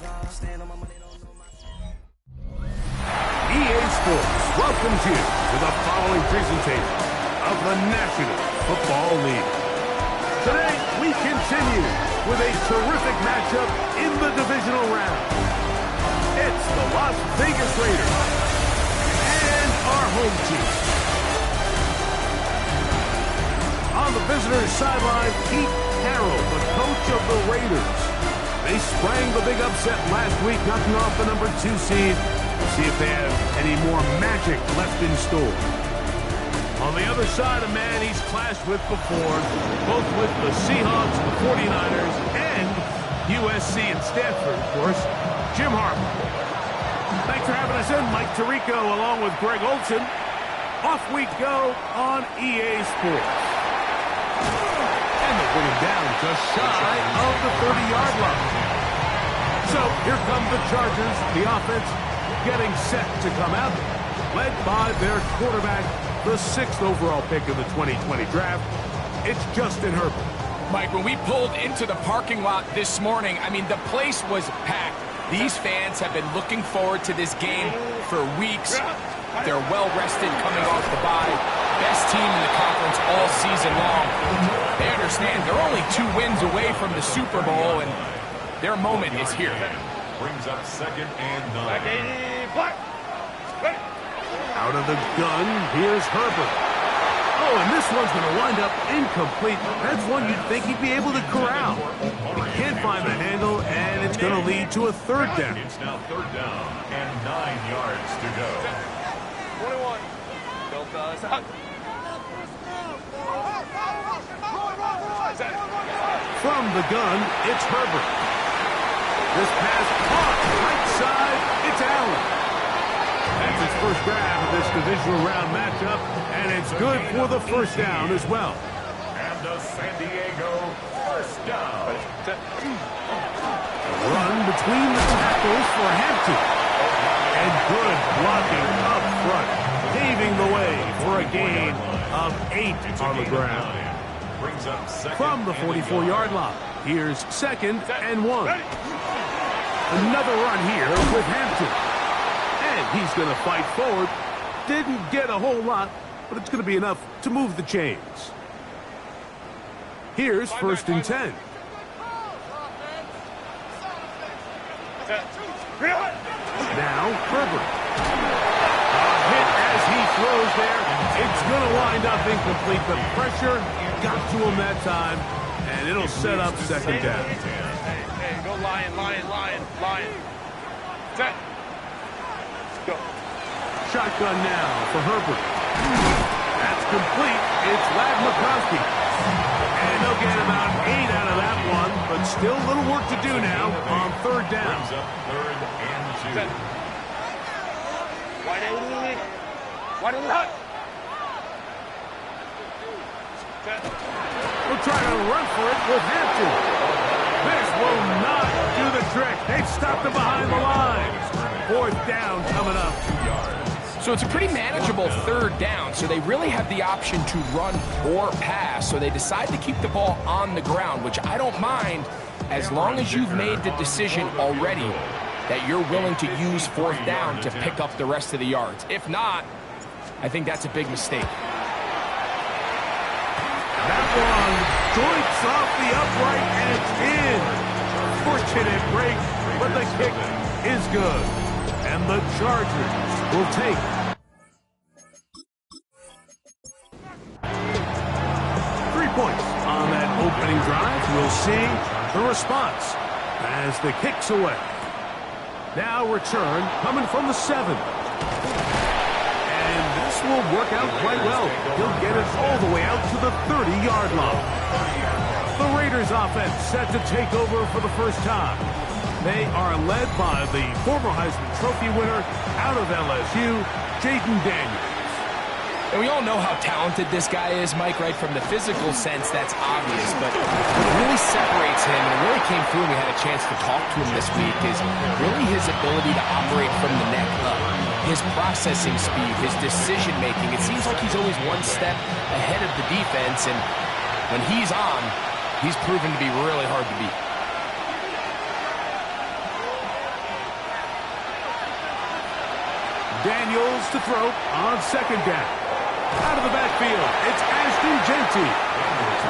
EA Sports welcomes you to the following presentation of the National Football League. Today, we continue with a terrific matchup in the divisional round. It's the Las Vegas Raiders and our home team. On the visitors' sideline, Pete Carroll, the coach of the Raiders. They sprang the big upset last week, knocking off the number 2 seed. We'll see if they have any more magic left in store. On the other side, a man he's clashed with before, both with the Seahawks, the 49ers, and USC and Stanford, of course, Jim Harbaugh. Thanks for having us in, Mike Tirico, along with Greg Olson. Off we go on EA Sports. And they're putting down just shy of the 30-yard line. So here come the Chargers, the offense getting set to come out, led by their quarterback, the 6th overall pick of the 2020 draft. It's Justin Herbert. Mike, when we pulled into the parking lot this morning, I mean, the place was packed. These fans have been looking forward to this game for weeks. They're well-rested coming off the bye. Best team in the conference all season long. They understand they're only 2 wins away from the Super Bowl, and their moment is here. Brings up 2nd and 9. Out of the gun, here's Herbert. Oh, and this one's going to wind up incomplete. That's one you'd think he'd be able to corral. He can't find the handle, and it's going to lead to a 3rd down. It's now 3rd down and 9 yards to go. 21. Bill does. From the gun, it's Herbert. This pass caught right side, it's Allen. That's his first grab of this divisional round matchup, and it's good for the 1st down as well. And a San Diego 1st down. Run between the tackles for Hampton. And good blocking up front, paving the way for a gain of 8 on the ground. Brings up 2nd From the 44-yard line, here's 2nd and 1. Another run here with Hampton. And he's going to fight forward. Didn't get a whole lot, but it's going to be enough to move the chains. Here's 1st and 10. Now Herbert. A hit as he throws there. It's going to wind up incomplete. The pressure got to him that time, and it'll set up 2nd down. Hey, go Lion. Set. Go. Shotgun now for Herbert. That's complete. It's Ladd McCoskey. And they'll get about 8 out of that one, but still a little work to do now on 3rd down. Brings up 3rd and 2. Set. Wide out. Set. We'll try to run for it with Hampton. This will not do the trick. They've stopped him behind the line. 4th down coming up. 2 yards. So it's a pretty manageable 3rd down, so they really have the option to run or pass. So they decide to keep the ball on the ground, which I don't mind as long as you've made the decision already that you're willing to use 4th down to pick up the rest of the yards. If not, I think that's a big mistake. That one joints off the upright and it's in. Fortunate break, but the kick is good. And the Chargers will take 3 points on that opening drive. We'll see the response as the kick's away. Now return coming from the 7. And this will work out quite well. He'll get it all the way out to the 30-yard line. The Raiders offense set to take over for the first time. They are led by the former Heisman Trophy winner out of LSU, Jaden Daniels. And we all know how talented this guy is, Mike, right? From the physical sense, that's obvious. But what really separates him, and it really came through when we had a chance to talk to him this week, is really his ability to operate from the neck up. His processing speed, his decision-making. It seems like he's always one step ahead of the defense, and when he's on, he's proven to be really hard to beat. Daniels to throw on second down. Out of the backfield, it's Ashton Genty.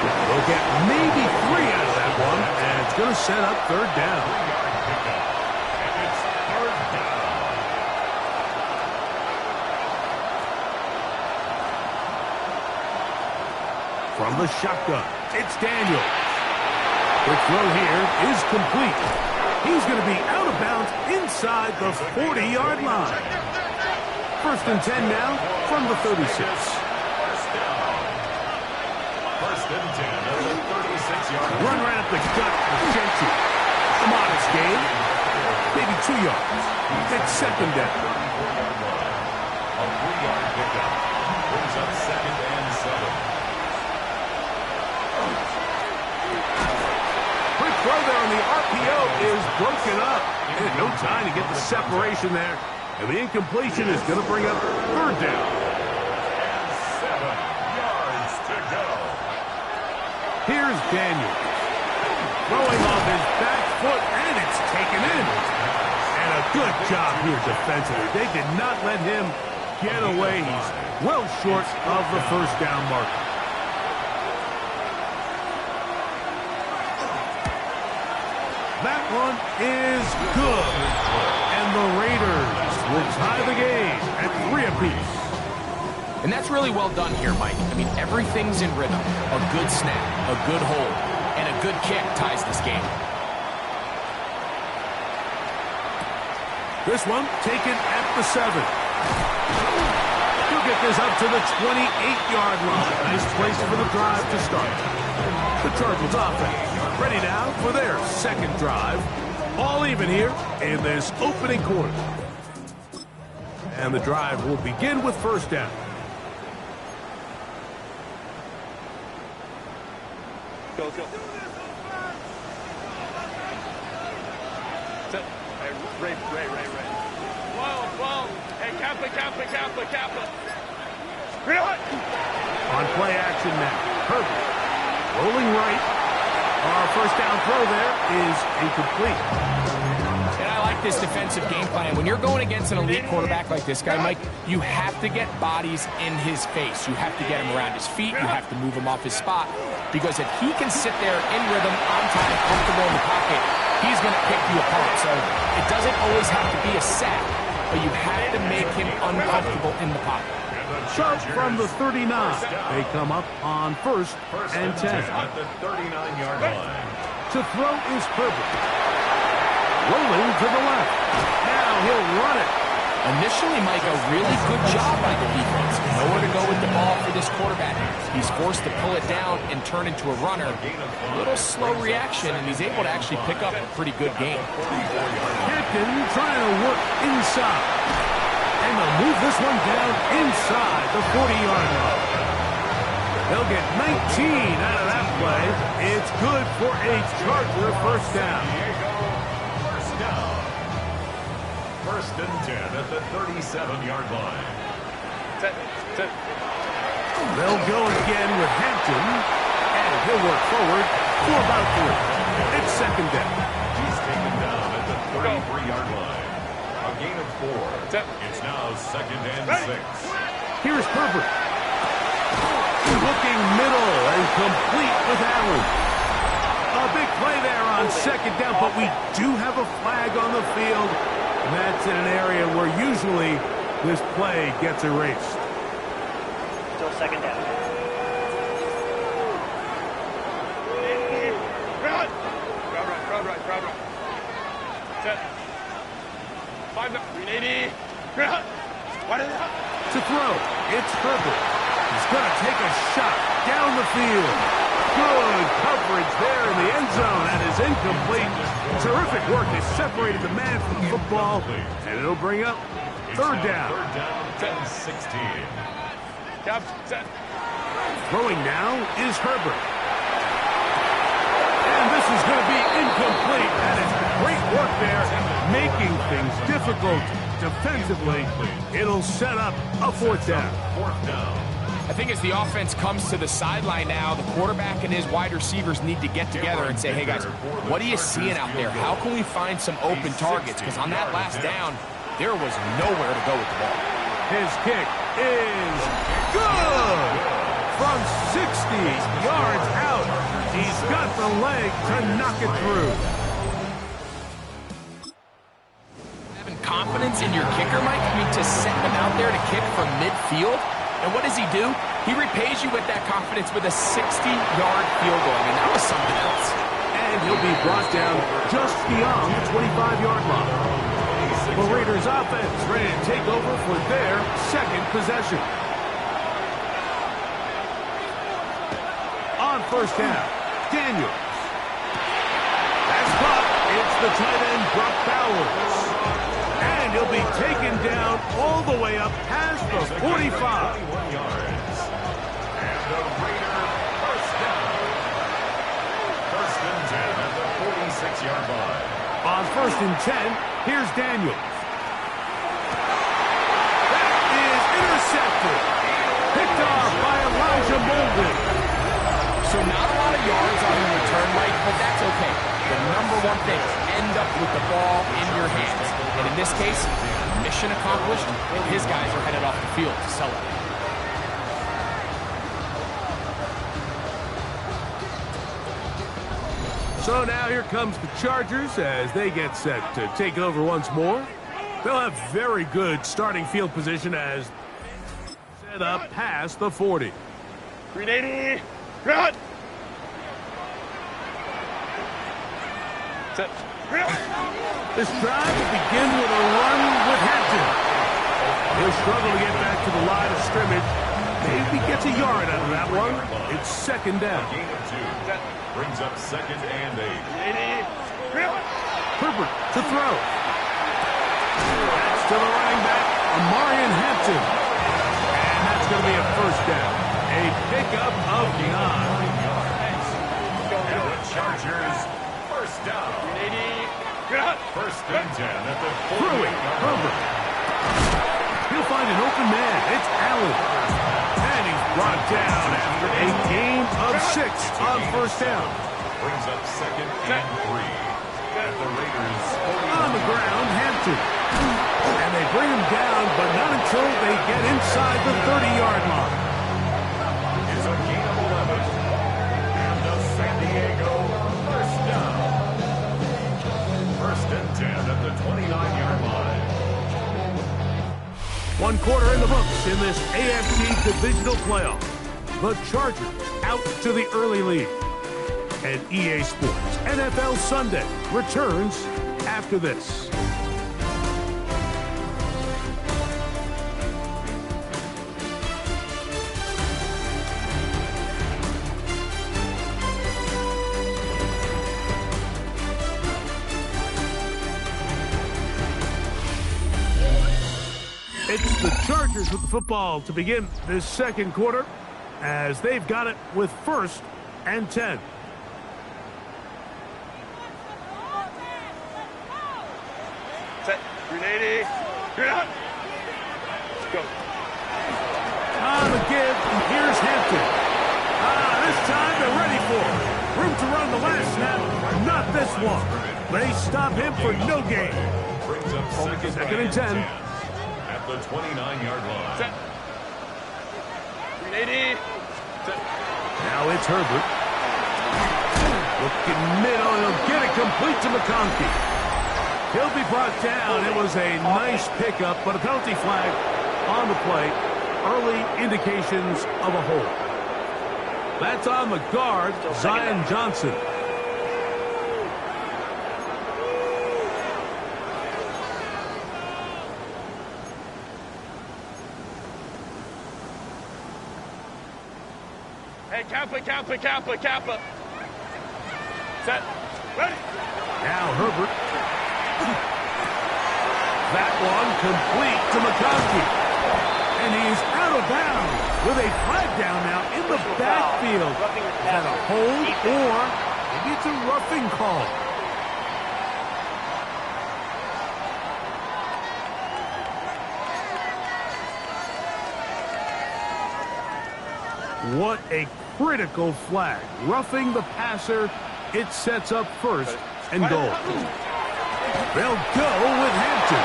They'll get maybe 3 out of that one, and it's going to set up third down. From the shotgun, it's Daniels. The throw here is complete. He's going to be out of bounds inside the 40-yard line. First and 10 now from the 36. First and 10 at the 36-yard line. Run right up the gut with Genty. A modest gain. Maybe 2 yards. It's second down. A 3-yard pickup. Brings up second and 7. Quick throw there on the RPO is broken up. And no time to get the separation there. And the incompletion is going to bring up third down. And 7 yards to go. Here's Daniels. Throwing off his back foot, and it's taken in. And a good job here defensively. They did not let him get away. He's well short of the first down marker. That one is good. And the Raiders will tie the game at 3 apiece. And that's really well done here, Mike. I mean, everything's in rhythm. A good snap, a good hold, and a good kick ties this game. This one taken at the 7. He'll get this up to the 28-yard line. Nice place for the drive to start. The Chargers offense ready now for their second drive. All even here in this opening quarter. And the drive will begin with first down. Go. Ray. Whoa. Hey, Kappa. On play action now. Herbert rolling right. Our first down throw there is incomplete. And I like this defensive game plan. When you're going against an elite quarterback like this guy, Mike, you have to get bodies in his face. You have to get him around his feet. You have to move him off his spot. Because if he can sit there in rhythm, on time, comfortable in the pocket, he's going to pick you apart. So it doesn't always have to be a sack, but you have to make him uncomfortable in the pocket. Sharp from the 39. They come up on first and 10. At the 39-yard line. To throw is Herbert. Rolling to the left. Now he'll run it. Initially, Mike, a really good job by the defense. Nowhere to go with the ball for this quarterback. He's forced to pull it down and turn into a runner. A little slow reaction, and he's able to actually pick up a pretty good game. Hampton trying to work inside. And they'll move this one down inside the 40-yard line. They'll get 19 out of that play. It's good for a Charger first down. First down. First and 10 at the 37-yard line. They'll go again with Hampton. And he'll work forward for about 3. It's second down. He's taken down at the 33-yard line. A gain of 4. It's now second and 6. Here's Herbert. Looking middle and complete with Allen. A big play there on second down, but we do have a flag on the field. And that's in an area where usually this play gets erased. Still second down. Right. Set. 5 now. 380. To throw, it's Herbert. He's going to take a shot down the field. Good coverage there in the end zone, and is incomplete. Terrific work. They separated the man from the football, and it'll bring up third down. Third down, 10-16. Cap, set. Throwing now is Herbert. And this is going to be incomplete. That is great work there, making things difficult defensively. It'll set up a fourth down. Fourth down. I think as the offense comes to the sideline now, the quarterback and his wide receivers need to get together and say, hey, guys, what are you seeing out there? How can we find some open targets? Because on that last down, There was nowhere to go with the ball. His kick is good! From 60 yards out, he's got the leg to knock it through. Having confidence in your kicker, Mike, I mean, to send him out there to kick from midfield, and what does he do? He repays you with that confidence with a 60-yard field goal. I mean, that was something else. And he'll be brought down just beyond the 25-yard line. The Raiders offense ready to take over for their second possession. On first down, Daniels. That's caught. It's the tight end, Brock Bowers. And he'll be taken down all the way up past the 45. And the Raider first down. First and 10 at the 46-yard line. On first and 10, here's Daniels. That is intercepted. Picked off by Elijah Molden. So not a lot of yards on the return, Mike, but that's okay. The number one thing is end up with the ball in your hands. And in this case, mission accomplished, and his guys are headed off the field to celebrate. So now here comes the Chargers as they get set to take over once more. They'll have very good starting field position as set up past the 40. 380. Run. Set. This drive will begin with a run with Hampton. He'll struggle to get back to the line of scrimmage. Maybe gets a yard out of that one. It's second down. Gain of 2. Brings up second and 8. 80. Herbert to throw. That's to the running back, Amarian Hampton. And that's going to be a first down. A pickup of 9. And the Chargers first down. 80. First and 10 at the 40. Throwing, Herbert. He'll find an open man. It's Allen. And he's brought down after a gain of 6 on first down. Brings up second and 3. At the Raiders 40. On the ground, Hampton. And they bring him down, but not until they get inside the 30-yard line. Is a gain of 11. And the San Diego first down. First and 10 at the 29-yard line. 1 quarter in the books in this AFC Divisional playoff. The Chargers out to the early lead. And EA Sports NFL Sunday returns after this. It's the Chargers with the football to begin this second quarter as they've got it with first and 10. Set. 380. Let's go. On the give, and here's Hampton. This time they're ready for it. Room to run the last snap, not this one. They stop him for no gain. Brings up second and 10. At the 29-yard line. Set. 380. Set. Now it's Herbert. Looking middle, he'll get it complete to McConkey. He'll be brought down. It was a nice pickup, but a penalty flag on the play. Early indications of a hold. That's on the guard, Zion Johnson. Hey, Kappa. Set. Ready. Now Herbert. That one complete to McConkey. And he's out of bounds with a flag down now in the backfield. Is that a hold or maybe it's a roughing call? What a critical flag. Roughing the passer. It sets up first and goal. They'll go with Hampton.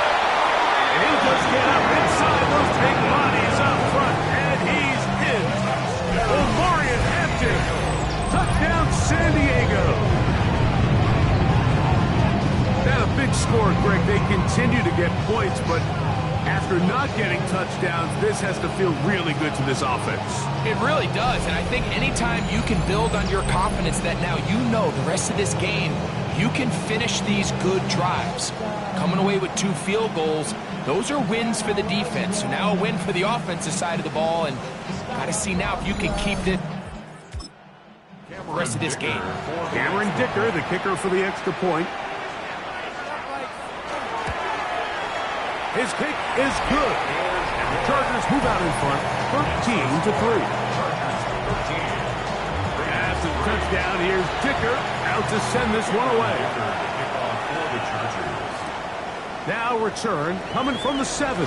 And he'll just get up inside those big bodies up front. And he's in. Omarion Hampton. Touchdown, San Diego. That a big score, Greg. They continue to get points, but after not getting touchdowns, this has to feel really good to this offense. It really does, and I think anytime you can build on your confidence that now you know the rest of this game, you can finish these good drives. Coming away with 2 field goals, those are wins for the defense. So now a win for the offensive side of the ball, and got to see now if you can keep it the rest of this game. Cameron Dicker, the kicker for the extra point. His kick is good. And the Chargers move out in front, 13-3. That's a touchdown. Here's Dicker out to send this one away. Now return coming from the 7.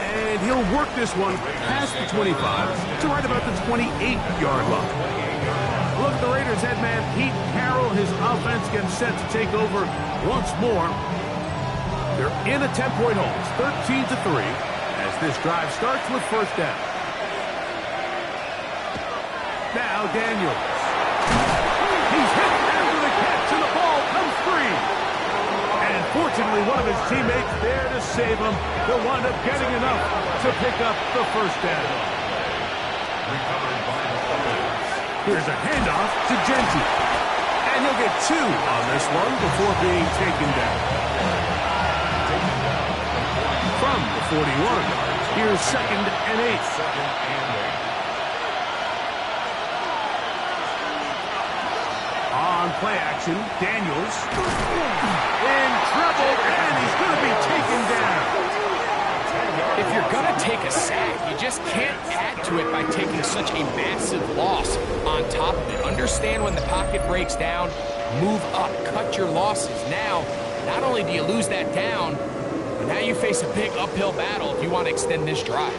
And he'll work this one past the 25 to right about the 28-yard line. Look at the Raiders head man Pete Carroll. His offense gets set to take over once more. They're in a 10-point hole. It's 13-3 as this drive starts with first down. Now Daniels. He's hit after the catch, and the ball comes free. And fortunately, one of his teammates there to save him. He'll wind up getting enough to pick up the first down. Here's a handoff to Genty. And he'll get 2 on this one before being taken down. From the 41, here's 2nd and 8. On play action, Daniels in trouble, and he's going to be taken down. If you're going to take a sack, you just can't add to it by taking such a massive loss on top of it. Understand when the pocket breaks down, move up, cut your losses. Now, not only do you lose that down, but now you face a big uphill battle if you want to extend this drive.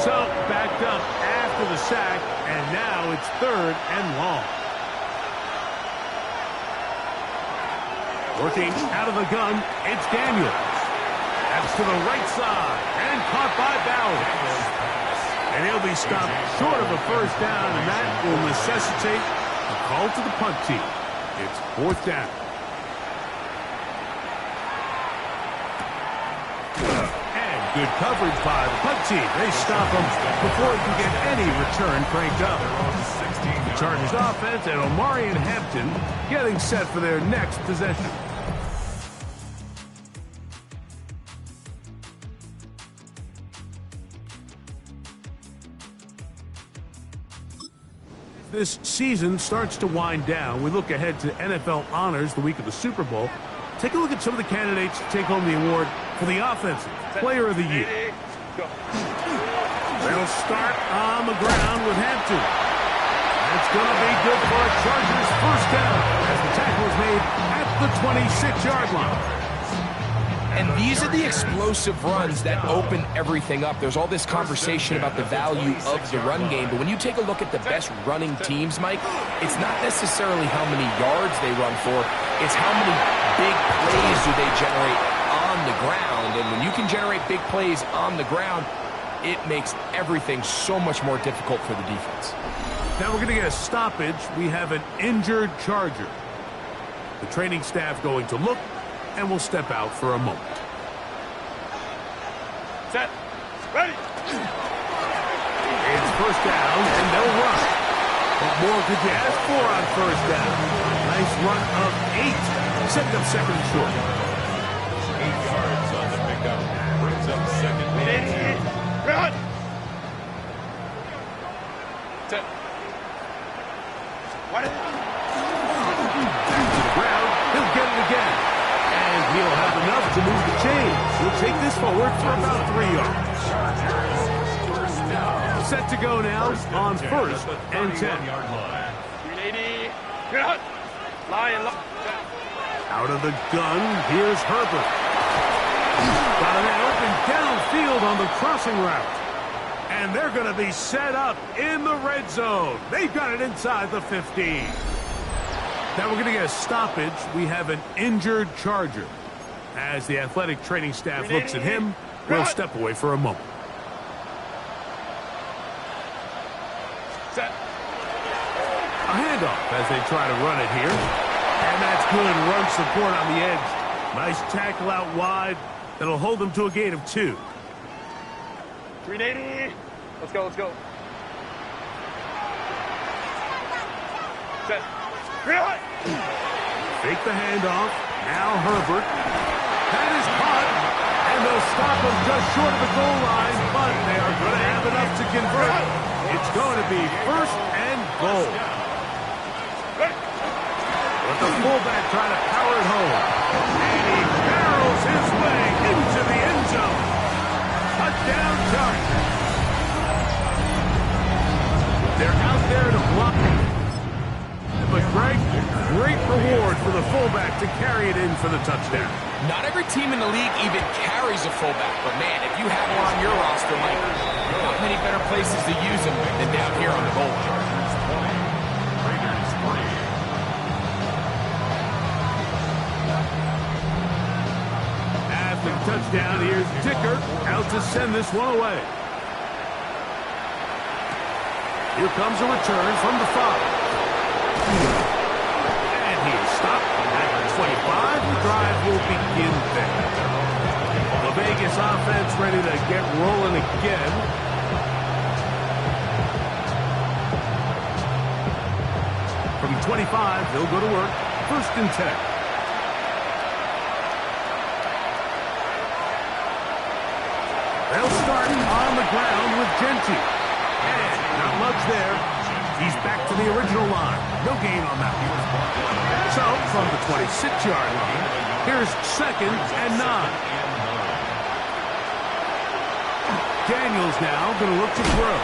So, backed up after the sack, and now it's 3rd and long. Working out of the gun, it's Daniels. That's to the right side, and caught by Bowers. And he'll be stopped short of a first down, and that will necessitate a call to the punt team. It's 4th down. And good coverage by the punt team. They stop him before he can get any return cranked up. The Chargers offense and Omarion Hampton getting set for their next possession. This season starts to wind down. We look ahead to NFL honors the week of the Super Bowl. Take a look at some of the candidates to take home the award for the Offensive Player of the Year. They'll start on the ground with Hampton. That's going to be good for a Chargers first down as the tackle is made at the 26-yard line. And these are the explosive runs that open everything up. There's all this conversation about the value of the run game, but when you take a look at the best running teams, Mike, it's not necessarily how many yards they run for, it's how many big plays do they generate on the ground. And when you can generate big plays on the ground, it makes everything so much more difficult for the defense. Now we're going to get a stoppage. We have an injured Charger. The training staff going to look, and we'll step out for a moment. Set. Ready. It's first down, and they'll run. What more could you ask for on first down? Nice run of 8. Setting up 2nd and short. 8 yards on the pickup. Brings up 2nd and 8. Run. Set. What? Back to the ground. He'll get it again. And he'll have enough to move the chains. He'll take this forward for about 3 yards. Set to go now on 1st and 10. 380. Run. Lion. Out of the gun, here's Herbert. Got an open downfield on the crossing route. And they're going to be set up in the red zone. They've got it inside the 15. Now we're going to get a stoppage. We have an injured Charger. As the athletic training staff looks at him, we'll step away for a moment. Set. A handoff as they try to run it here. And that's good run support on the edge. Nice tackle out wide. That'll hold them to a gain of 2. 380. Let's go, let's go. Set. Fake the handoff. Now Herbert. That is caught. And they'll stop him just short of the goal line, but they are going to have enough to convert. It's going to be first and goal. But the fullback trying to power it home. And he barrels his way into the end zone. Touchdown Chargers. They're out there to block. But Greg, great reward for the fullback to carry it in for the touchdown. Not every team in the league even carries a fullback, but man, if you have one on your roster, Mike, not many better places to use them than down here on the goal line. After the touchdown, here's Dicker out to send this one away. Here comes a return from the 5. And he is stopped at the 25. The drive will begin there. The Vegas offense ready to get rolling again. From 25, they'll go to work. First and 10. They'll start on the ground with Genty. And not much there. He's back to the original line. No gain on that one. So, from the 26-yard line, here's 2nd and 9. Daniels now going to look to throw.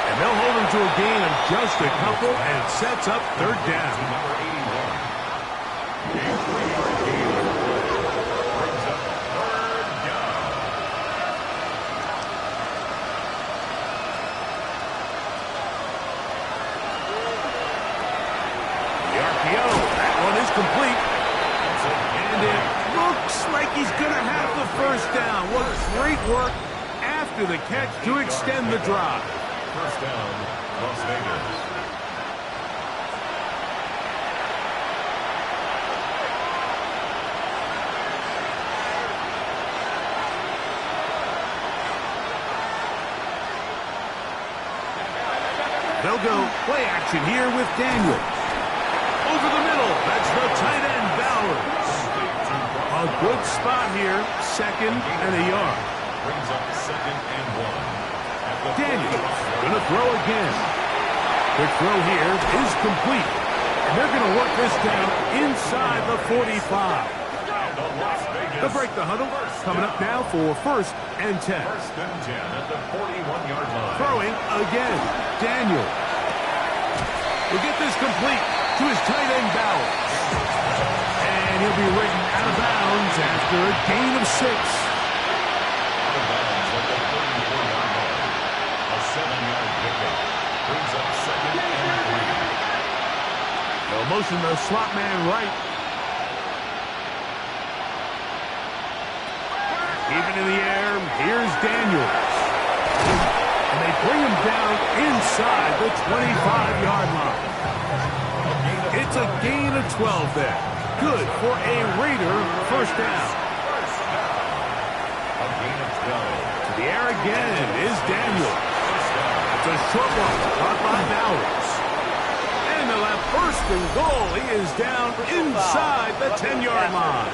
And they'll hold him to a gain of just a couple and sets up 3rd down. Complete. And it looks like he's going to have the first down. What great work after the catch to extend the drive. First down, Las Vegas. They'll go play action here with Daniels. Over the middle, that's the tight end, Bowers. A good spot here, 2nd and a yard. Brings up 2nd and 1. Daniels going to throw again. Quick throw here is complete. And they're going to work this down inside the 45. They'll break the huddle. Coming up now for 1st and 10. First and 10 at the 41-yard line. Throwing again, Daniels. We'll get this complete to his tight end, Bowers. And he'll be written out of bounds after a gain of 6. Out of bounds at the 34-yard line. A 7-yard pickup. Brings up 2nd and 3. They'll motion the slot man right. Even in the air, here's Daniels. And they bring him down inside the 25-yard line. It's a gain of 12 there. Good for a Raider first down. A gain of 12. To the air again is Daniels. It's a short one caught by Bowers. And they'll have 1st and goal. He is down inside the 10-yard line.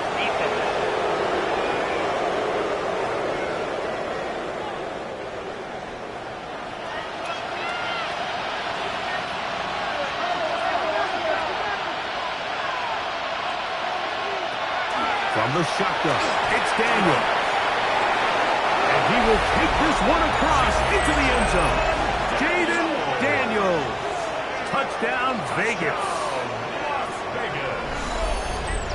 From the shotgun, it's Daniels. And he will take this one across into the end zone. Jaden Daniels. Touchdown, Vegas.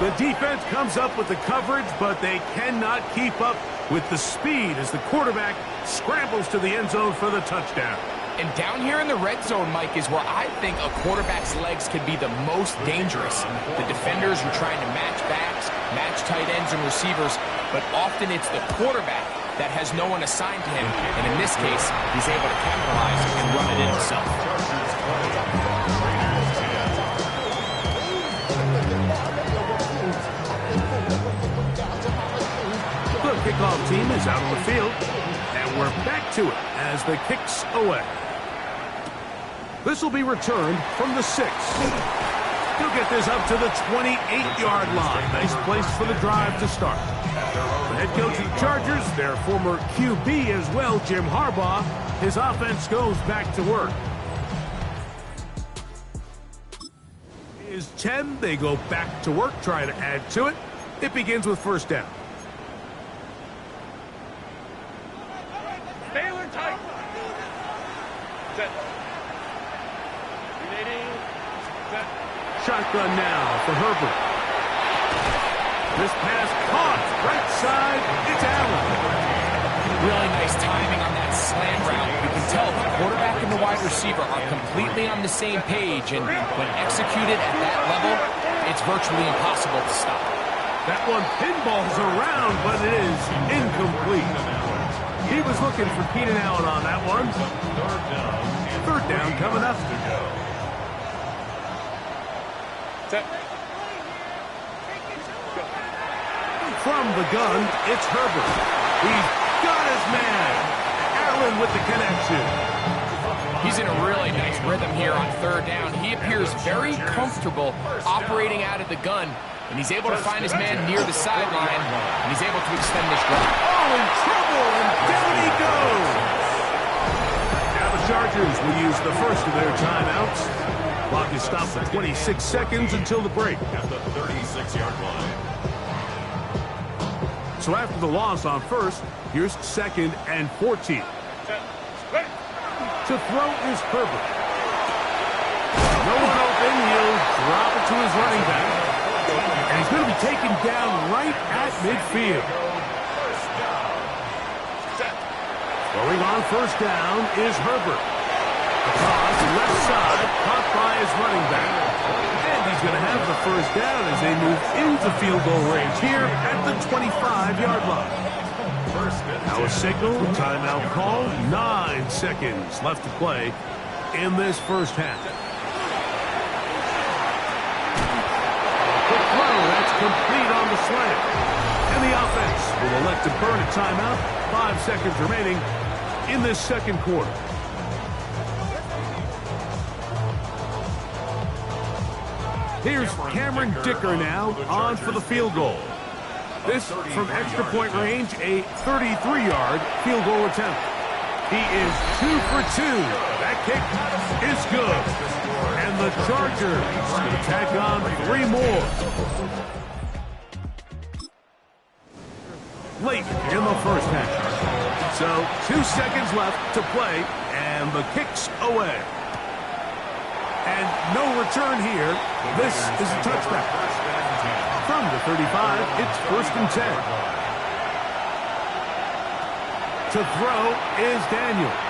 The defense comes up with the coverage, but they cannot keep up with the speed as the quarterback scrambles to the end zone for the touchdown. And down here in the red zone, Mike, is where I think a quarterback's legs can be the most dangerous. The defenders are trying to match backs, match tight ends and receivers, but often it's the quarterback that has no one assigned to him. And in this case, he's able to capitalize and run it in himself. The kickoff team is out on the field, and we're back to it as the kick's away. This will be returned from the 6. He'll get this up to the 28-yard line. Nice place for the drive to start. The head coach of the Chargers, their former QB as well, Jim Harbaugh, his offense goes back to work. Is 10. They go back to work, try to add to it. It begins with first down. Baylor tight. Set. Set. Shotgun now for Herbert. This pass caught. Right side, it's Allen. Really nice timing on that slant route. You can tell the quarterback and the wide receiver are completely on the same page, and when executed at that level, it's virtually impossible to stop. That one pinballs around, but it is incomplete. He was looking for Keenan Allen on that one. Third down coming up. Set. From the gun, it's Herbert. He's got his man. Allen with the connection. He's in a really nice rhythm here on third down. He appears very comfortable operating out of the gun, and he's able to find his man near the sideline, and he's able to extend this drive. Oh, in trouble, and down he goes. Now the Chargers will use the first of their timeouts. Clock is stopped for 26 seconds until the break. At the 36-yard line. So after the loss on first, here's second and 14. To throw is Herbert. No one open. He'll drop it to his running back. And he's going to be taken down right at midfield. Throwing on first down is Herbert. Across left side, caught by his running back. And he's going to have the first down as they move into field goal range here at the 25-yard line. Now a signal, timeout call, 9 seconds left to play in this first half. Quick throw, that's complete on the slant. And the offense will elect to burn a timeout, 5 seconds remaining in this second quarter. Here's Cameron Dicker now on for the field goal. This from extra point range, a 33-yard field goal attempt. He is 2 for 2. That kick is good. And the Chargers going to tack on 3 more. Late in the first half. So 2 seconds left to play, and the kick's away. And no return here. This is a touchback. From the 35, it's first and 10. To throw is Daniels.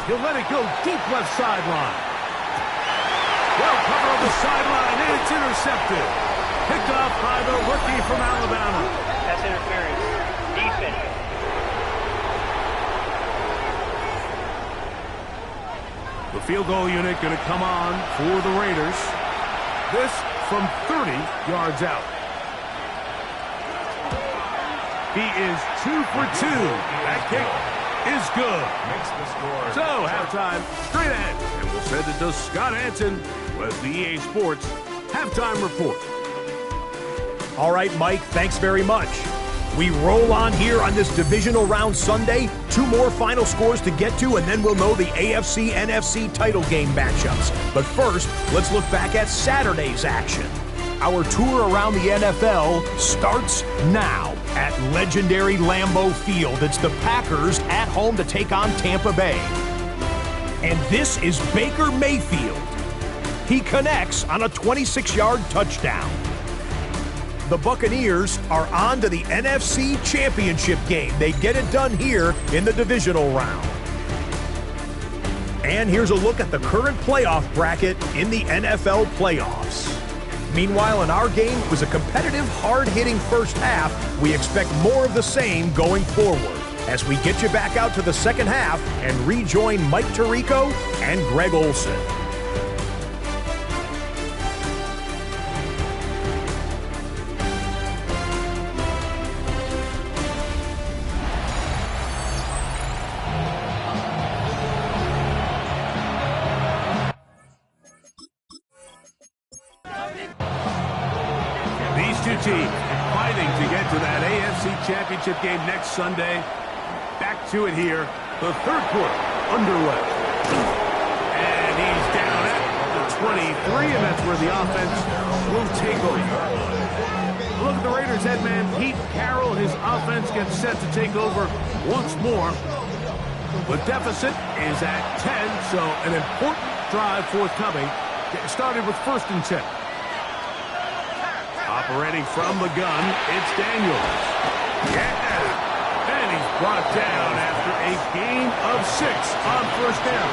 He'll let it go deep left sideline. Well covered on the sideline, and it's intercepted. Picked off by the rookie from Alabama. That's interference. Defense. The field goal unit going to come on for the Raiders. This from 30 yards out. He is 2 for 2. That kick is good. So, halftime, straight ahead. And we'll send it to Scott Hansen with the EA Sports Halftime Report. All right, Mike, thanks very much. We roll on here on this divisional round Sunday. 2 more final scores to get to, and then we'll know the AFC-NFC title game matchups. But first, let's look back at Saturday's action. Our tour around the NFL starts now at legendary Lambeau Field. It's the Packers at home to take on Tampa Bay. And this is Baker Mayfield. He connects on a 26-yard touchdown. The Buccaneers are on to the NFC Championship game. They get it done here in the divisional round. And here's a look at the current playoff bracket in the NFL playoffs. Meanwhile, in our game, it was a competitive, hard-hitting first half. We expect more of the same going forward as we get you back out to the second half and rejoin Mike Tirico and Greg Olson. These two teams fighting to get to that AFC Championship game next Sunday. Back to it here. The third quarter underway. And he's down at the 23, and that's where the offense will take over. Look at the Raiders head man, Pete Carroll. His offense gets set to take over once more. The deficit is at 10, so an important drive forthcoming. It started with 1st and 10. Operating from the gun, it's Daniels. Yeah! And he's brought down after a gain of 6 on 1st down.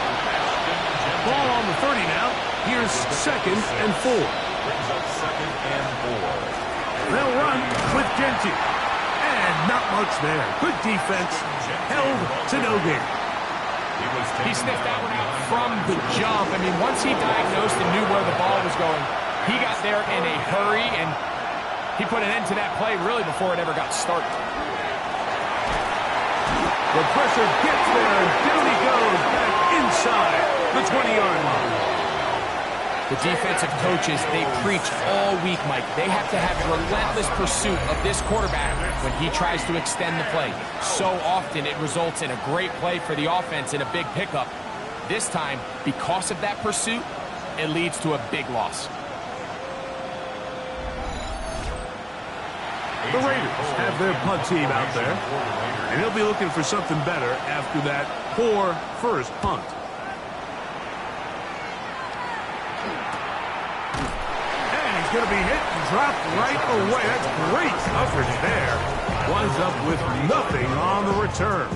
Ball on the 30 now. Here's 2nd and 4. Brings up 2nd and 4. They'll run with Genty. And not much there. Good defense. Held to no gain. He sniffed that one out from the jump. I mean, once he diagnosed and knew where the ball was going, he got there in a hurry, and he put an end to that play really before it ever got started. The pressure gets there, and down he goes back inside the 20-yard line. The defensive coaches, they preach all week, Mike. They have to have relentless pursuit of this quarterback when he tries to extend the play. So often it results in a great play for the offense and a big pickup. This time, because of that pursuit, it leads to a big loss. The Raiders have their punt team out there, and they'll be looking for something better after that poor first punt. And he's going to be hit and dropped right away. That's great coverage there. Winds up with nothing on the return.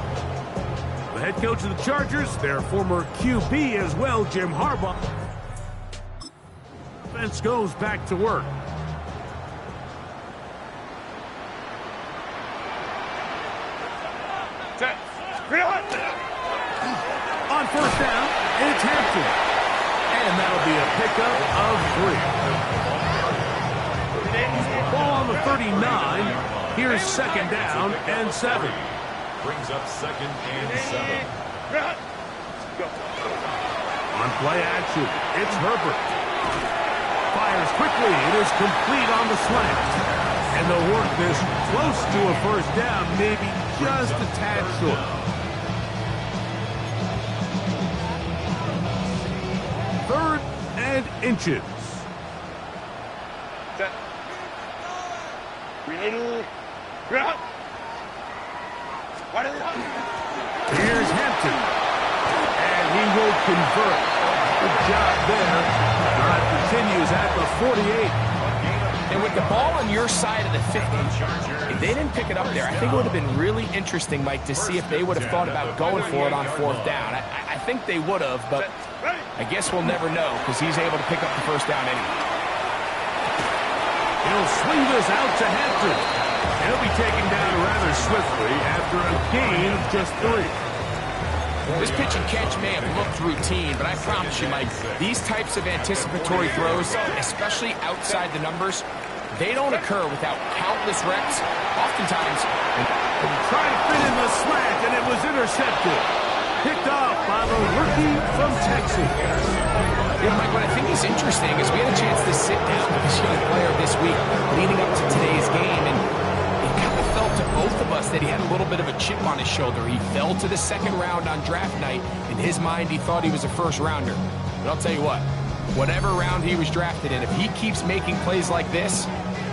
The head coach of the Chargers, their former QB as well, Jim Harbaugh. Defense goes back to work. On 1st down, it's Hampton. And that'll be a pickup of 3. Ball on the 39. Here's 2nd down and 7. Brings up 2nd and 7. On play action, it's Herbert. Fires quickly. It is complete on the slant. And they'll work this close to a 1st down, maybe just a tad short. 3rd and inches. Set. Here's Hampton. And he will convert. Good job there. Drive continues at the 48. And with the ball on your side of the 50, if they didn't pick it up there, I think it would have been really interesting, Mike, to see if they would have thought about going for it on 4th down. I think they would have, but I guess we'll never know because he's able to pick up the 1st down anyway. He'll swing this out to Hampton. He'll be taken down rather swiftly after a gain of just 3. This pitch and catch may have looked routine, but I promise you, Mike, these types of anticipatory throws, especially outside the numbers, they don't occur without countless reps. Oftentimes, and tried to fit in the slant, and it was intercepted. Picked off by the rookie from Texas. Yeah, Mike, what I think is interesting is we had a chance to sit down with this young player this week leading up to today's game, and it kind of felt to both of us that he had a little bit of a chip on his shoulder. He fell to the 2nd round on draft night. In his mind, he thought he was a 1st rounder. But I'll tell you what, whatever round he was drafted in, if he keeps making plays like this,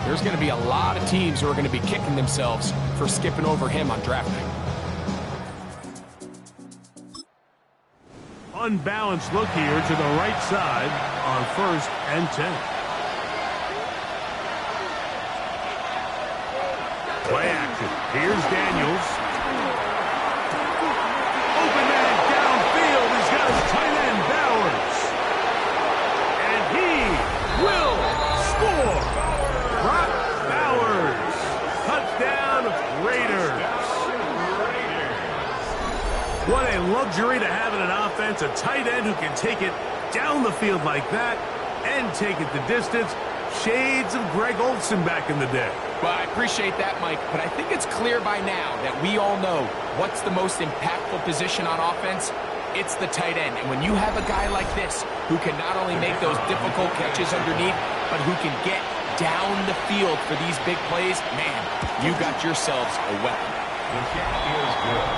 there's going to be a lot of teams who are going to be kicking themselves for skipping over him on draft night. Unbalanced look here to the right side on 1st and 10. Play action. Here's Daniels. Open man downfield. He's got his tight What a luxury to have in an offense, a tight end who can take it down the field like that and take it the distance. Shades of Greg Olsen back in the day. Well, I appreciate that, Mike, but I think it's clear by now that we all know what's the most impactful position on offense. It's the tight end. And when you have a guy like this who can not only make those difficult catches underneath, but who can get down the field for these big plays, man, you got yourselves a weapon. The kick is good.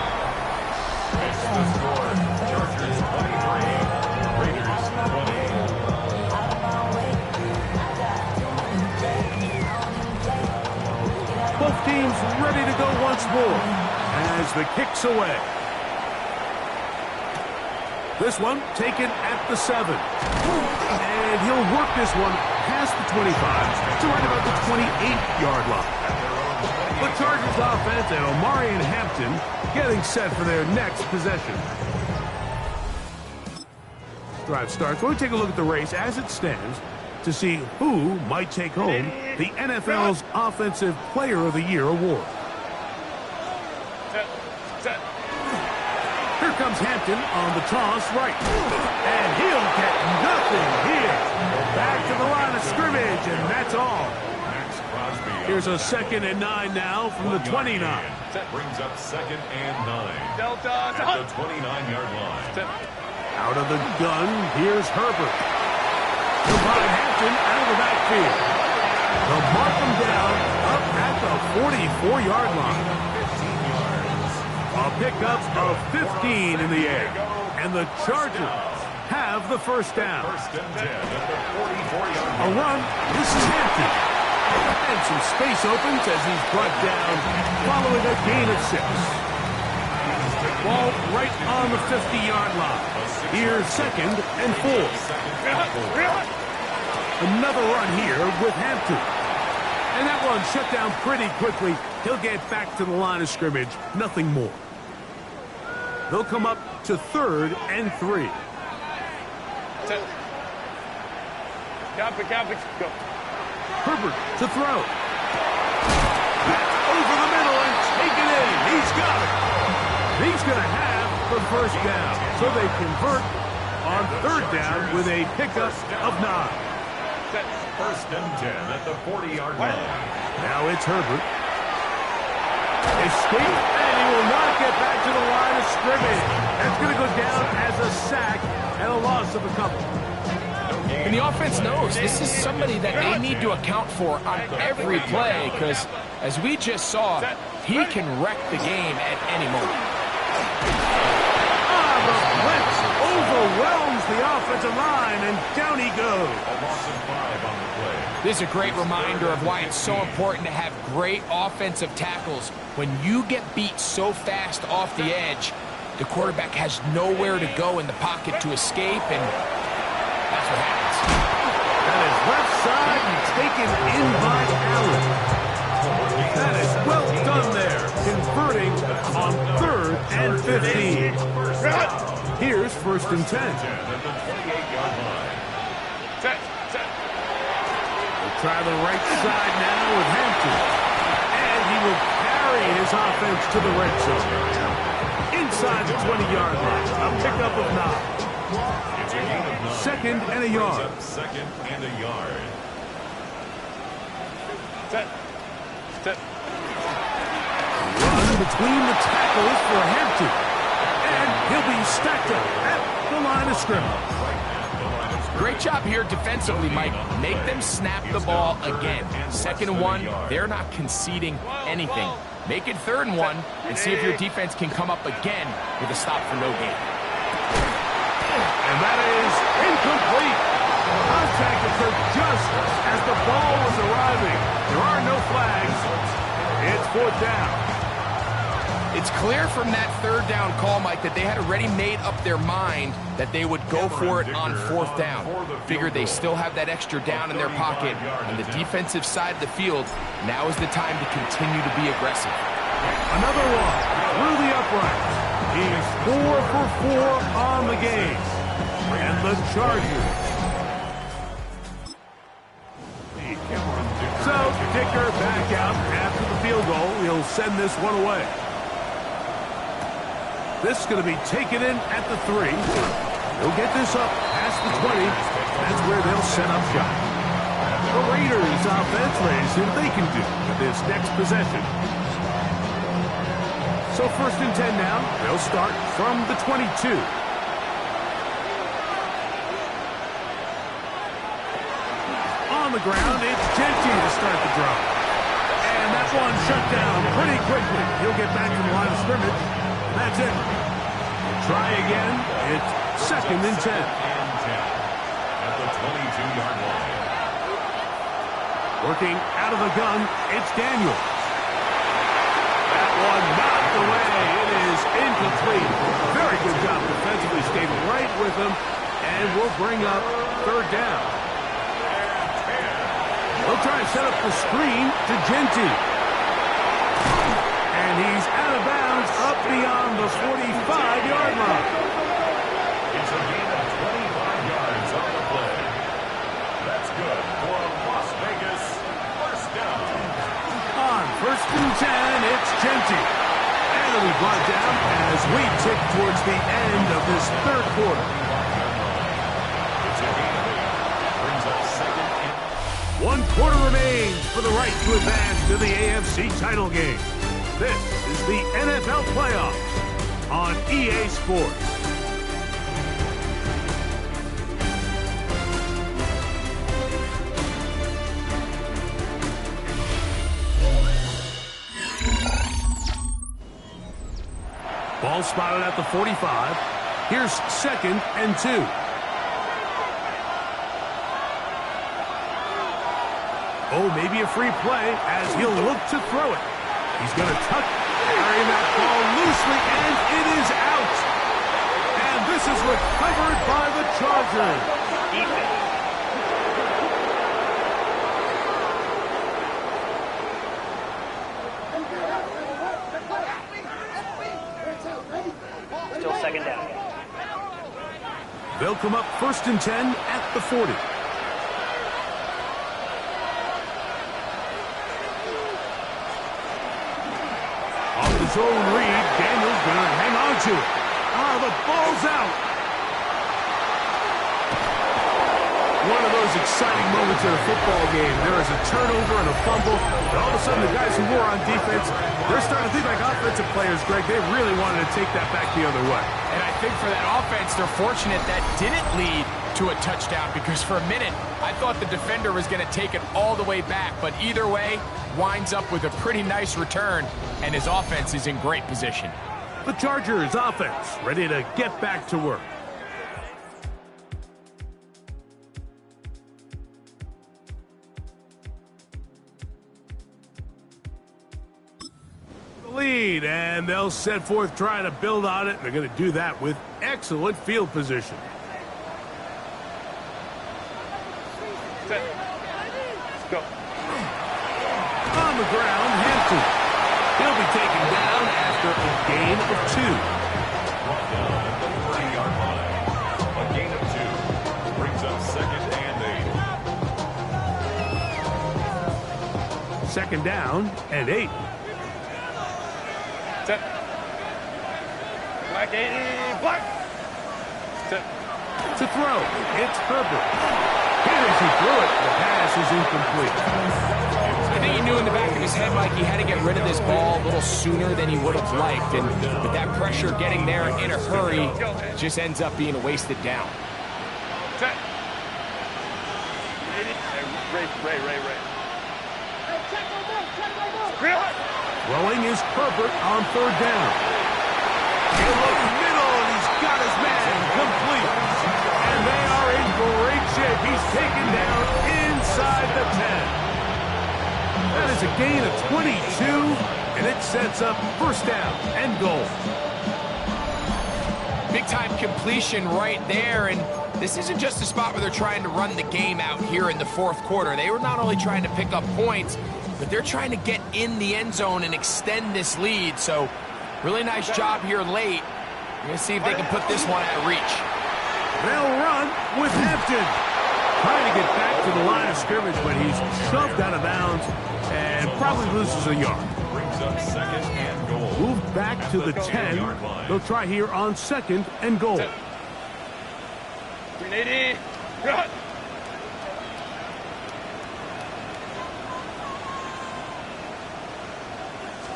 It's the score. Chargers 23, Raiders 20. Both teams ready to go once more as the kick's away. This one taken at the 7. And he'll work this one past the 25 to right about the 28-yard line. The Chargers offense and Omari and Hampton getting set for their next possession. Drive starts. We'll take a look at the race as it stands to see who might take home the NFL's Offensive Player of the Year award. Here comes Hampton on the toss right. And he'll get nothing here. Back to the line of scrimmage, and that's all. Here's a 2nd and 9 now from the 29. Brings up 2nd and 9. Delta. At the 29-yard line. Out of the gun, here's Herbert. He'll find Hampton out of the backfield. They'll mark him down up at the 44-yard line. A pickup of 15 in the air. And the Chargers have the first down. 1st and 10 at the 44-yard A line. run. This is Hampton. And some space opens as he's brought down following a gain of 6. Ball right on the 50-yard line. Here's 2nd and 4. Another run here with Hampton. And that one shut down pretty quickly. He'll get back to the line of scrimmage. Nothing more. They'll come up to 3rd and 3. Copy. Go. Herbert to throw. That's over the middle and taken in. He's got it. He's going to have the first down. So they convert on 3rd down with a pickup of 9. 1st and 10 at the 40-yard line. Now it's Herbert. Escape, and he will not get back to the line of scrimmage. That's going to go down as a sack and a loss of a couple. And the offense knows this is somebody that they need to account for on every play because, as we just saw, he can wreck the game at any moment. The blitz overwhelms the offensive line, and down he goes. A loss of 5 on the play. This is a great reminder of why it's so important to have great offensive tackles. When you get beat so fast off the edge, the quarterback has nowhere to go in the pocket to escape, and that's what happens. That is left side and taken in by Allen. That is well done there, converting on 3rd and 15. Here's 1st and 10. At the 28-yard line. We'll try the right side now with Hampton. And he will carry his offense to the red zone. Inside the 20-yard line, a pickup of 9. It's a gain of 9. 2nd and a yard. Brings up 2nd and a yard. Run between the tackles for Hampton. And he'll be stacked up at the line of scrimmage. Great job here defensively, Mike. Make them snap the ball again. 2nd and 1, they're not conceding anything. Make it 3rd and 1 and see if your defense can come up again with a stop for no gain. And that is incomplete. Contact occurred just as the ball was arriving. There are no flags. It's 4th down. It's clear from that 3rd down call, Mike, that they had already made up their mind that they would go for it on 4th down. Figured they still have that extra down in their pocket on the defensive side of the field. Now is the time to continue to be aggressive. Another one through the uprights. He's 4 for 4 on the game. And the Chargers. So, kicker back out after the field goal. He'll send this one away. This is going to be taken in at the 3. He'll get this up past the 20. That's where they'll set up shop. The Raiders offense ready to see what they can do with this next possession. So 1st and 10 now. They'll start from the 22. On the ground, it's Genty to start the drive. And that one shut down pretty quickly. He'll get back to the line of scrimmage. That's it. Try again. It's 2nd and 10. At the 22-yard line. Working out of the gun, it's Daniels. That one knocked away. It is incomplete. Very good job defensively. Stayed right with him. And we'll bring up 3rd down. He'll try to set up the screen to Genty. And he's out of bounds up beyond the 45-yard line. It's a gain of 25 yards on the play. That's good for a Las Vegas 1st down. On 1st and 10, it's Genty. And he'll be brought down as we tick towards the end of this 3rd quarter. It's a gain of 8. Brings up 2nd and 1 quarter remains for the right to advance to the AFC title game. This is the NFL Playoffs on EA Sports. Ball spotted at the 45. Here's 2nd and 2. Oh, maybe a free play as he'll look to throw it. He's going to carry that ball loosely, and it is out. And this is recovered by the Chargers. Still 2nd down. They'll come up 1st and 10 at the 40. His own read, Daniels going to hang on to it. The ball's out. One of those exciting moments in a football game. There is a turnover and a fumble, and all of a sudden the guys who were on defense, they're starting to think like offensive players, Greg. They really wanted to take that back the other way. And I think for that offense, they're fortunate that didn't lead to a touchdown, because for a minute, I thought the defender was going to take it all the way back. But either way, winds up with a pretty nice return, and his offense is in great position. The Chargers offense ready to get back to work. The lead, and they'll set forth trying to build on it. They're going to do that with excellent field position. Let's go. On the ground, Hampton. He'll be taken down after a gain of 2. Brought down at the 30-yard line. A gain of 2. Brings up 2nd and 8. 2nd down and 8. Set. Black 80. Black. Set. To throw, it's Herbert. Here as he threw it, the pass is incomplete. I think he knew in the back of his head, Mike, he had to get rid of this ball a little sooner than he would have liked. And with that pressure getting there in a hurry, it just ends up being a wasted down. Set. Ray. Throwing is Herbert on 3rd down. He'll look middle, and he's got his man complete. And they are in great shape. He's taken down inside the 10. That is a gain of 22, and it sets up 1st down and goal. Big-time completion right there, and this isn't just a spot where they're trying to run the game out here in the 4th quarter. They were not only trying to pick up points, but they're trying to get in the end zone and extend this lead. So really nice job here late. We're going to see if they can put this one out of reach. They'll run with Hampton. Trying to get back to the line of scrimmage, but he's shoved out of bounds and probably loses a yard. Brings up second and goal. Move back to the 10. They'll try here on second and goal. 380. Cut.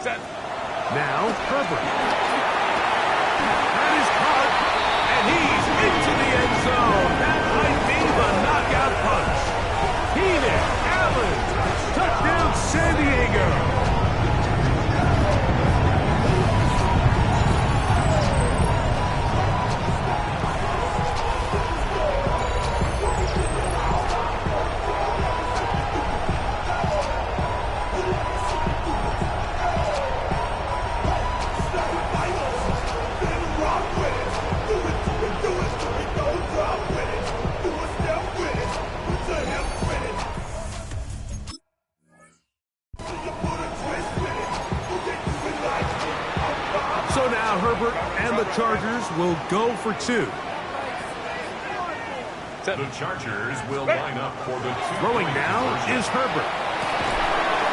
Set. Now, Herbert. That is caught, and he's into the end zone. That might be the knockout punch. Keenan Allen, touchdown San Diego. So now Herbert and the Chargers will go for two. The Chargers will line up for the Throwing now is Herbert.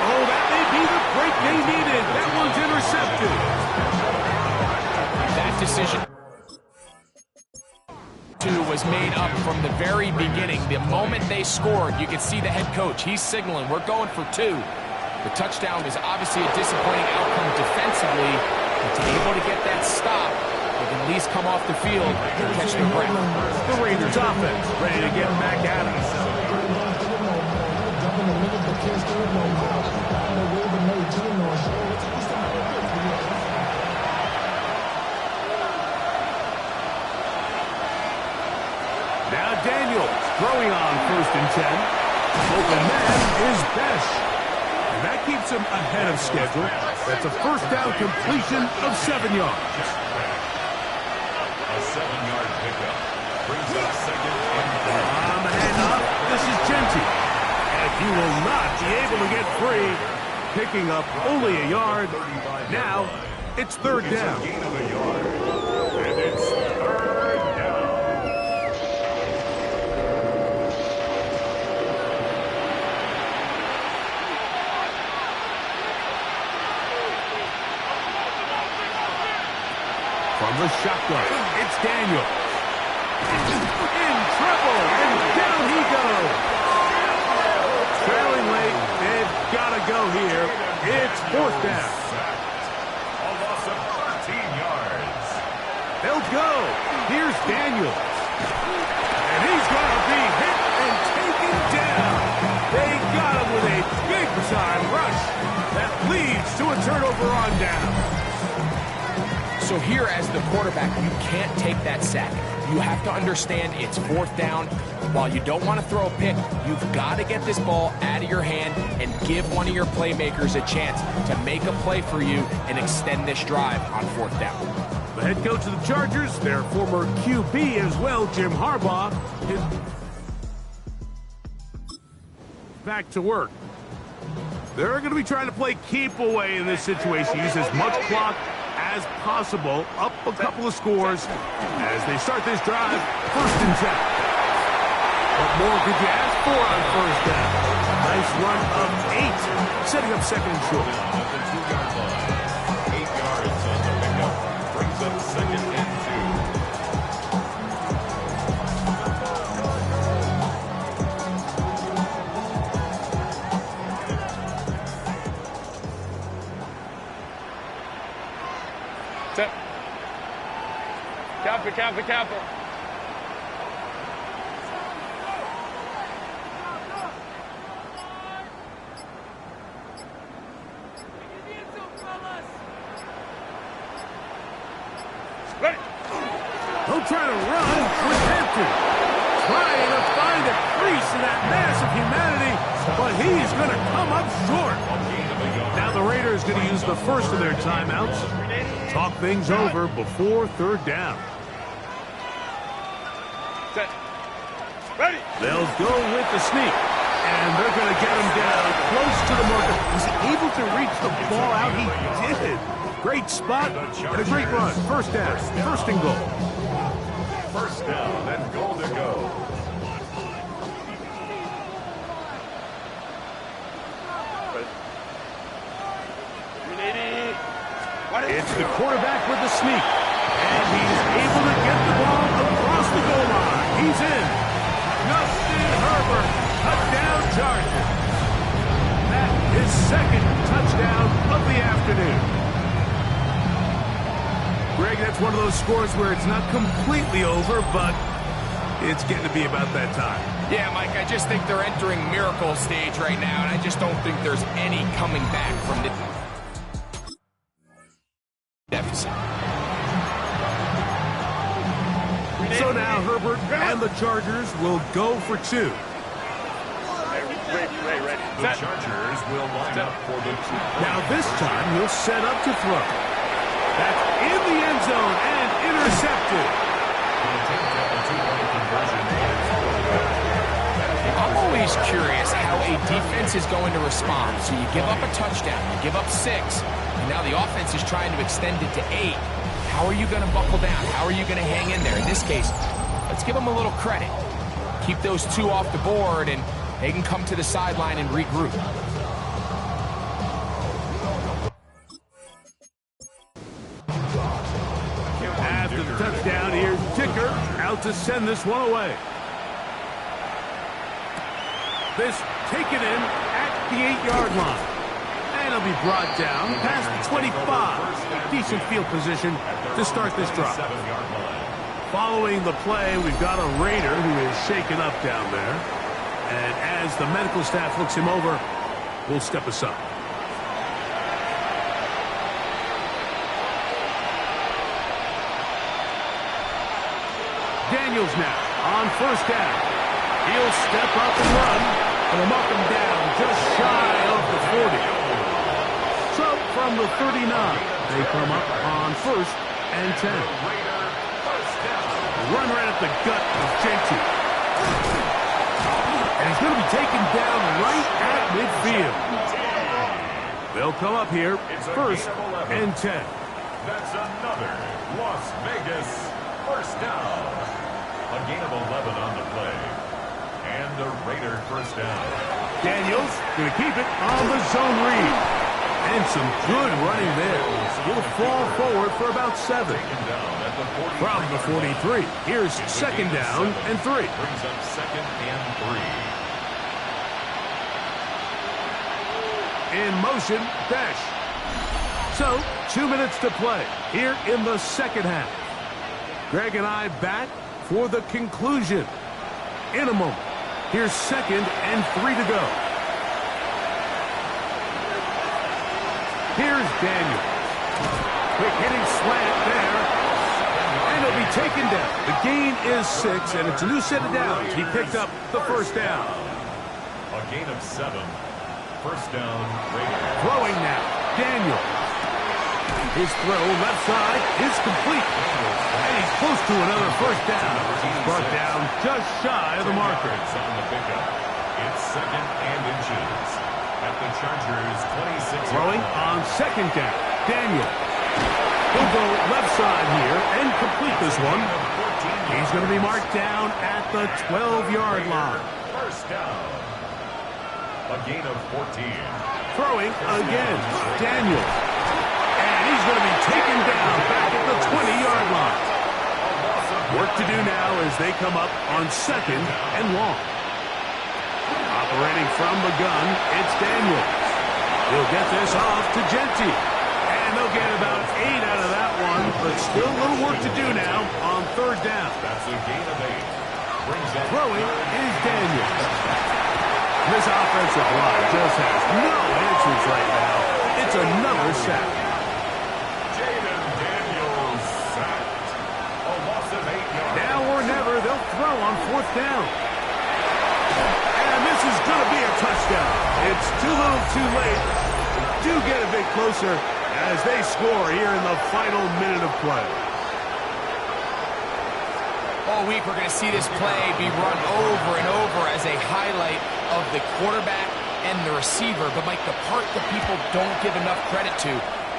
Oh, that may be the break they needed. That one's intercepted. That decision was made up from the very beginning. The moment they scored, you could see the head coach. He's signaling, we're going for two. The touchdown was obviously a disappointing outcome defensively, but to be able to get that stop, they can at least come off the field and catch their breath. The Raiders offense ready to get back at us. Now Daniels throwing on 1st and 10. Open man is Besh. And that keeps him ahead of schedule. That's a first down completion of 7 yards. A 7-yard pickup brings up second and On the handoff, this is Genty. And he will not be able to get free. Picking up only a yard. Now, it's 3rd down. gain of a yard. And it's 3rd down. From the shotgun, it's Daniels. In trouble, and down he goes. Trailing late, they've got to go here. It's 4th down. A loss of 13 yards. They'll go. Here's Daniels. And he's going to be hit and taken down. They got him with a big-time rush that leads to a turnover on down. So here as the quarterback, you can't take that sack. You have to understand it's 4th down. While you don't want to throw a pick, you've got to get this ball out of your hand and give one of your playmakers a chance to make a play for you and extend this drive on 4th down. The head coach of the Chargers, their former QB as well, Jim Harbaugh, is back to work. They're going to be trying to play keep away in this situation. Use as much clock as possible, up a couple of scores as they start this drive. 1st and 10. What more could you ask for on 1st down? Nice run of 8, setting up 2nd and short. At the 2-yard line. 8 yards on the pickup. Brings up 2nd and 2. Set. Kappa, Kappa, Kappa. Ready. Don't try to run with Hampton. Trying to find a crease in that mass of humanity, but he's going to come up short. Now the Raiders going to use the first of their timeouts. Talk things over before 3rd down. Set. Ready. They'll go with the sneak, and they're going to get him down close to the marker. Was he able to reach the ball out? He did. Great spot and a great run. 1st down, 1st and goal. 1st down and goal to go. Ready. It's the quarterback with the sneak. And he's able to get the ball across the goal line. He's in. Justin Herbert, touchdown Chargers. That is second touchdown of the afternoon. Greg, that's one of those scores where it's not completely over, but it's getting to be about that time. Yeah, Mike, I just think they're entering miracle stage right now, and I just don't think there's any coming back from the deficit. So now Herbert and the Chargers will go for two. Ready. The Chargers will line up for the two. Now this time he'll set up to throw. That's in the end zone and intercepted. I'm always curious how a defense is going to respond. So you give up a touchdown, you give up 6, and now the offense is trying to extend it to 8. How are you going to buckle down? How are you going to hang in there? In this case, let's give them a little credit. Keep those 2 off the board, and they can come to the sideline and regroup. After the touchdown, here's Ticker out to send this one away. This taken in at the 8-yard line. And it'll be brought down past the 25. Decent field position to start this drive. Following the play, we've got a Raider who is shaken up down there. And as the medical staff looks him over, we'll step aside. Daniels now on first down. He'll step up and run. And we'll mark him down just shy of the 40. So from the 39, they come up on first and 10. Run right at the gut of Genty. And he's going to be taken down right at midfield. They'll come up here first and 10. That's another Las Vegas first down. A gain of 11 on the play. And a Raider first down. Daniels going to keep it on the zone read. And some good running there. He'll fall forward for about 7. From the 43, here's second down and 3. Brings up second and 3. In motion, dash. So, 2 minutes to play here in the second half. Greg and I back for the conclusion. In a moment, here's second and 3 to go. Here's Daniel. Quick hitting slant there. And he'll be taken down. The gain is 6, and it's a new set of downs. He picked up the first down. A gain of 7. First down, Raiders. Throwing now, Daniel. His throw left side is complete. And he's close to another first down. He's brought down just shy of the marker. On the pickup. It's second and inches. At the Chargers 26. Throwing on second down, Daniel. He'll go left side here and complete this one. He's going to be marked down at the 12-yard line. First down. A gain of 14. Throwing again, Daniel. And he's going to be taken down back at the 20-yard line. Work to do now as they come up on second and long. Operating from the gun, it's Daniels. He'll get this off to Genty. And they'll get about 8 out of that one, but still a little work to do now on third down. That's a gain of 8. Brings up Throwing is Daniels. This offensive line just has no answers right now. It's another sack. Jaden Daniels sacked. A loss of 8 yards. Now or never, they'll throw on fourth down. And this is going to be a touchdown. It's too little too late. Do get a bit closer as they score here in the final minute of play. All week we're going to see this play be run over and over as a highlight of the quarterback and the receiver. But, Mike, the part that people don't give enough credit to,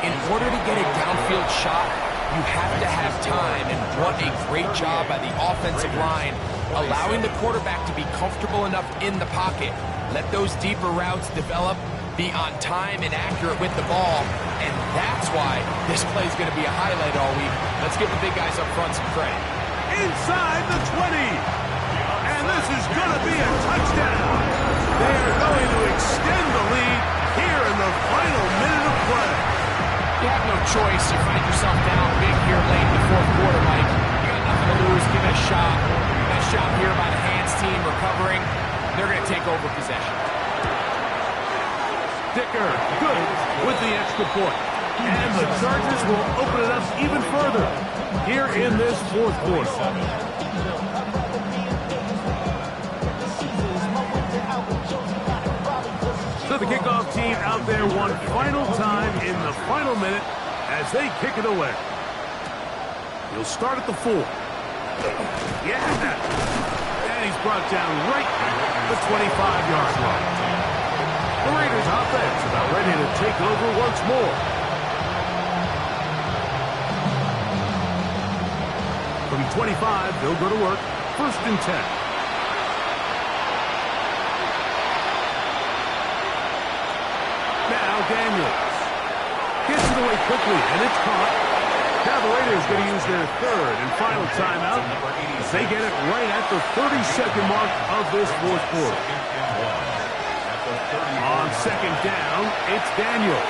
in order to get a downfield shot, you have to have time. And what a great job by the offensive line, allowing the quarterback to be comfortable enough in the pocket. Let those deeper routes develop, be on time and accurate with the ball, and that's why this play is going to be a highlight all week. Let's give the big guys up front some credit. Inside the 20. And this is going to be a touchdown. They are going to extend the lead here in the final minute of play. You have no choice. You find yourself down big here late in the fourth quarter, Mike. You got nothing to lose. Give it a shot. Nice job here by the hands team recovering. They're going to take over possession. Dicker, good with the extra point. And the Chargers will open it up even further here in this fourth quarter. So the kickoff team out there one final time in the final minute as they kick it away. He'll start at the 4. Yeah, and he's brought down right at the 25-yard line. The Raiders offense about ready to take over once more. From 25, they'll go to work. 1st and 10. Now Daniels gets it away quickly, and it's caught. Now the Raiders going to use their 3rd and final timeout. They get it right at the 30-second mark of this fourth quarter. On 2nd down, it's Daniels.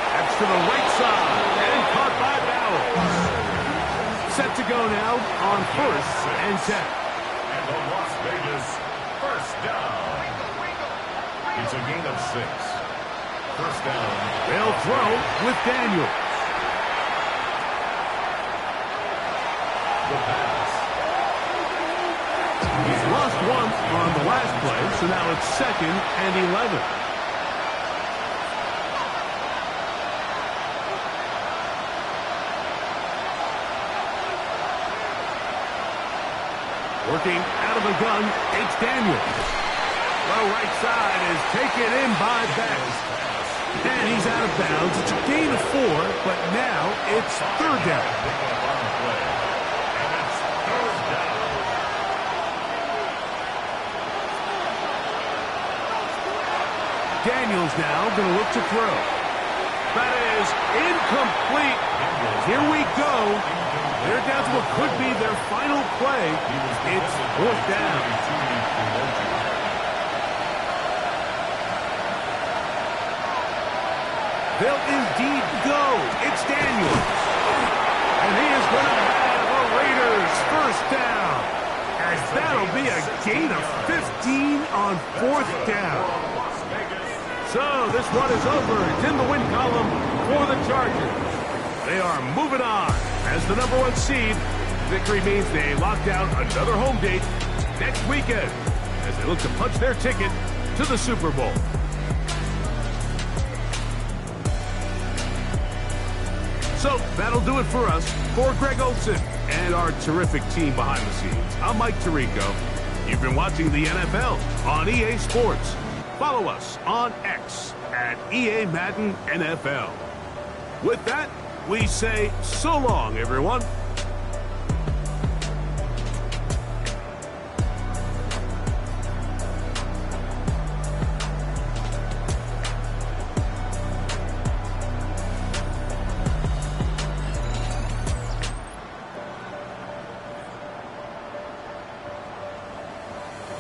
That's to the right side, and caught by Bowers. Set to go now on 1st and 10. And the Las Vegas 1st down. It's a gain of 6. 1st down. They'll throw with Daniels. The pass. He's lost 1 on the last play, so now it's 2nd and 11. Working out of the gun, it's Daniels. The right side is taken in by Beck. And he's out of bounds. It's a gain of 4, but now it's 3rd down. And it's 3rd down. Daniels now going to look to throw. That is incomplete. Here we go. They're down to what could be their final play. It's 4th down. They'll indeed go. It's Daniels. And he is going to have a Raiders 1st down. As that'll be a gain of 15 on 4th down. So this one is over. It's in the win column for the Chargers. They are moving on as the #1 seed. Victory means they lock down another home date next weekend as they look to punch their ticket to the Super Bowl. So that'll do it for us. For Greg Olsen and our terrific team behind the scenes, I'm Mike Tirico. You've been watching the NFL on EA Sports. Follow us on X at EA Madden NFL. With that, we say so long, everyone.